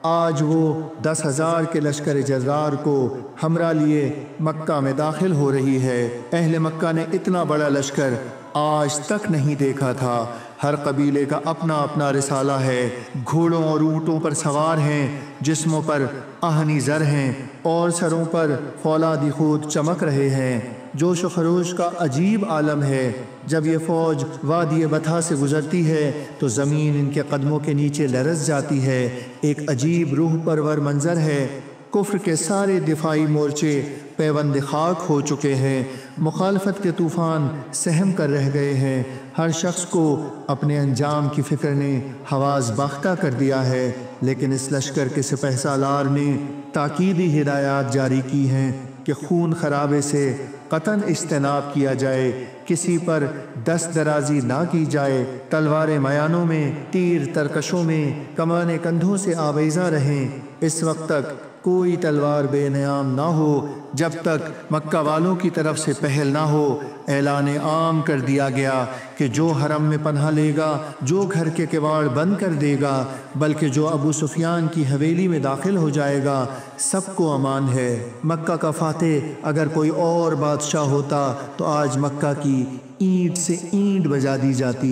آج وہ 10,000 کے لشکر جزار کو ہمراہ لیے مکہ میں داخل ہو رہی ہے۔ اہل مکہ نے اتنا بڑا لشکر آج تک نہیں دیکھا تھا۔ ہر قبیلے کا اپنا اپنا رسالہ ہے، گھوڑوں اور اونٹوں پر سوار ہیں، جسموں پر آہنی زر ہیں اور سروں پر فولادی خود چمک رہے ہیں۔ جوش و خروش کا عجیب عالم ہے۔ جب یہ فوج وادی بطحا سے گزرتی ہے تو زمین ان کے قدموں کے نیچے لرز جاتی ہے۔ ایک عجیب روح پرور منظر ہے۔ کفر کے سارے دفاعی مورچے پیوند خاک ہو چکے ہیں، مخالفت کے طوفان سہم کر رہ گئے ہیں۔ ہر شخص کو اپنے انجام کی فکر نے حواس باختہ کر دیا ہے، لیکن اس لشکر کے سپہ سالار نے تاکیدی ہدایات جاری کی ہیں کہ خون خرابے سے قطعاً اجتناب کیا جائے، کسی پر دست درازی نہ کی جائے، تلواریں میانوں میں، تیر ترکشوں میں، کمانیں کندھوں سے آویزاں رہیں۔ اس وقت تک کوئی تلوار بے نیام نہ ہو جب تک مکہ والوں کی طرف سے پہل نہ ہو۔ اعلان عام کر دیا گیا کہ جو حرم میں پناہ لے گا، جو گھر کے کواڑ بند کر دے گا، بلکہ جو ابو سفیان کی حویلی میں داخل ہو جائے گا، سب کو امان ہے۔ مکہ کا فاتح اگر کوئی اور بادشاہ ہوتا تو آج مکہ کی اینٹ سے اینٹ بجا دی جاتی۔